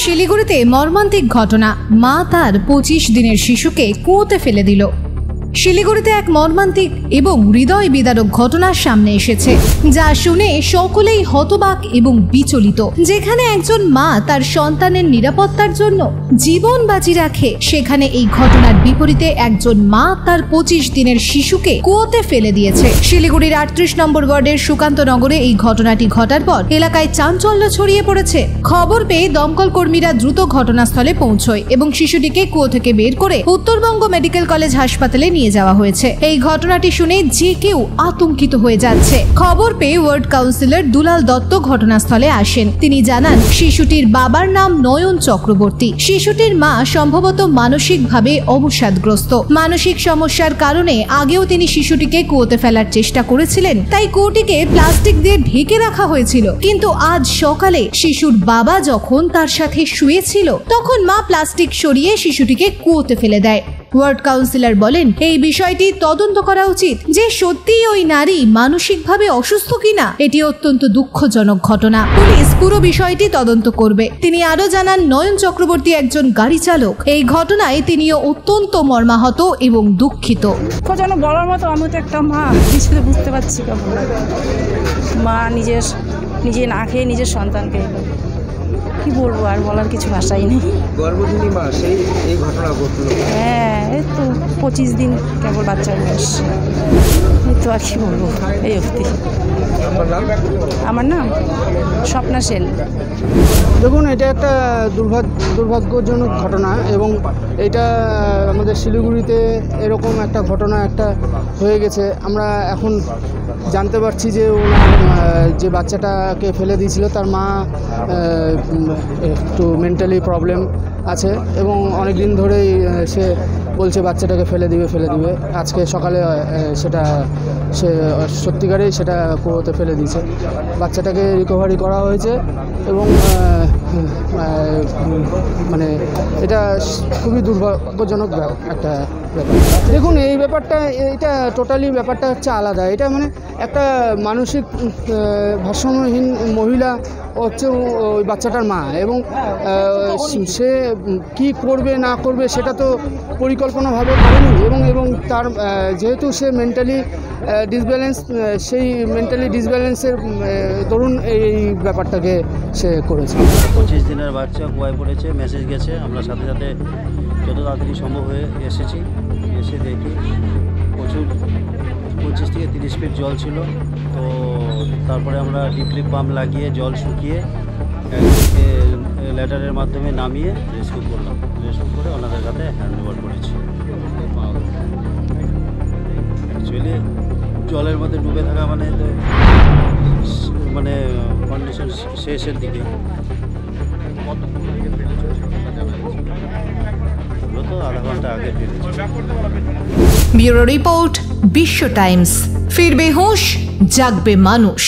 শিলিগুড়িতে মর্মান্তিক ঘটনা, মা তার 25 দিনের শিশুকে কুয়োতে ফেলে দিল। শিলিগুড়িতে এক মর্মান্তিক এবং হৃদয় বিদারক ঘটনার সামনে এসেছে, যা শুনে সকলেই হতবাক এবং বিচলিত। যেখানে একজন মা তার সন্তানের নিরাপত্তার জন্য জীবন বাজি রাখে, সেখানে এই ঘটনার বিপরীতে একজন মা তার 25 দিনের শিশুকে কুয়োতে ফেলে দিয়েছে। শিলিগুড়ির 38 নম্বর ওয়ার্ডের সুকান্ত নগরে এই ঘটনাটি ঘটার পর এলাকায় চাঞ্চল্য ছড়িয়ে পড়েছে। খবর পেয়ে দমকল কর্মীরা দ্রুত ঘটনাস্থলে পৌঁছয় এবং শিশুটিকে কুয়ো থেকে বের করে উত্তরবঙ্গ মেডিকেল কলেজ হাসপাতালে নিয়ে যাওয়া হয়েছে। এই ঘটনাটি শুনে যে কেউ আতঙ্কিত হয়ে যাচ্ছে। খবর পেয়ে ওয়ার্ড কাউন্সিলর দুলাল দত্ত ঘটনাস্থলে আসেন। তিনি জানান, শিশুটির বাবার নাম নয়ন চক্রবর্তী। শিশুটির মা সম্ভবত মানসিকভাবে অবসাদগ্রস্ত। মানসিক সমস্যার কারণে আগেও তিনি শিশুটিকে কুয়োতে ফেলার চেষ্টা করেছিলেন, তাই কুয়োটিকে প্লাস্টিক দিয়ে ঢেকে রাখা হয়েছিল। কিন্তু আজ সকালে শিশুর বাবা যখন তার সাথে শুয়েছিল, তখন মা প্লাস্টিক সরিয়ে শিশুটিকে কুয়োতে ফেলে দেয়। ওয়ার্ড কাউন্সিলর বলেন, এই বিষয়টি তদন্ত করা উচিত যে সত্যিই ওই নারী মানসিকভাবে অসুস্থ কিনা। এটি অত্যন্ত দুঃখজনক ঘটনা। পুলিশ পুরো বিষয়টি তদন্ত করবে। তিনি আরো জানান, নয়ন চক্রবর্তী একজন গাড়ি চালক। এই ঘটনায় তিনিও অত্যন্ত মর্মাহত এবং দুঃখিত। যেন বলার মতো, আমি তো একটা মা, কিছু বুঝতে পারছি কেমন মা নিজে না খেয়ে নিজের সন্তানকে, কি বলবো আর, বলার কিছু ভাষাই নেই। গর্ভধারী মা, এই ঘটনা ঘটলো। হ্যাঁ, এই তো 25 দিন কেবল বাচ্চার বয়স। এই তো আর কি বলবো এই অবধি। আমার নাম স্বপ্না সেন। দেখুন, এটা একটা দুর্ভাগ্যজনক ঘটনা এবং এটা আমাদের শিলিগুড়িতে এরকম একটা ঘটনা হয়ে গেছে। আমরা এখন জানতে পারছি যে যে বাচ্চাটাকে ফেলে দিয়েছিল তার মা একটু মেন্টালি প্রবলেম আছে এবং অনেক দিন ধরেই সে বলছে বাচ্চাটাকে ফেলে দিবে। আজকে সকালে সে সত্যিকারেই সেটা কুয়োতে ফেলে দিয়েছে। বাচ্চাটাকে রিকভারি করা হয়েছে এবং মানে এটা খুবই দুর্ভাগ্যজনক একটা ব্যাপার। দেখুন, এটা টোটালি ব্যাপারটা হচ্ছে আলাদা। এটা মানে একটা মানসিক ভারসাম্যহীন মহিলা হচ্ছে ওই বাচ্চাটার মা, এবং সে কি করবে না করবে সেটা তো পরিকল্পনাভাবে করেনি এবং তার যেহেতু সে মেন্টালি ডিসব্যালেন্স, সেই মেন্টালি ডিসব্যালেন্সের দরুন এই ব্যাপারটাকে সে করেছে। 25 দিনের বাচ্চা কুয়ায় পড়েছে, মেসেজ গেছে। আমরা সাথে সাথে যত তাড়াতাড়ি সম্ভব হয়ে এসে দেখি প্রচুর 25 থেকে 30 ফিট জল ছিল। তো তারপরে আমরা ডিপলি পাম্প লাগিয়ে জল শুকিয়ে লেটারের মাধ্যমে নামিয়ে রেস্কিউ করে ওনাদের কাছে হ্যান্ড ওভার করেছি। অ্যাকচুয়ালি জলের মধ্যে ডুবে থাকা মানে কন্ডিশন শেষের দিকে। তো আধা ঘন্টা আগে ফিরেছি। ব্যুরো রিপোর্ট, বিশ্ব টাইমস। ফিরবে হুঁশ, জাগবে মানুষ।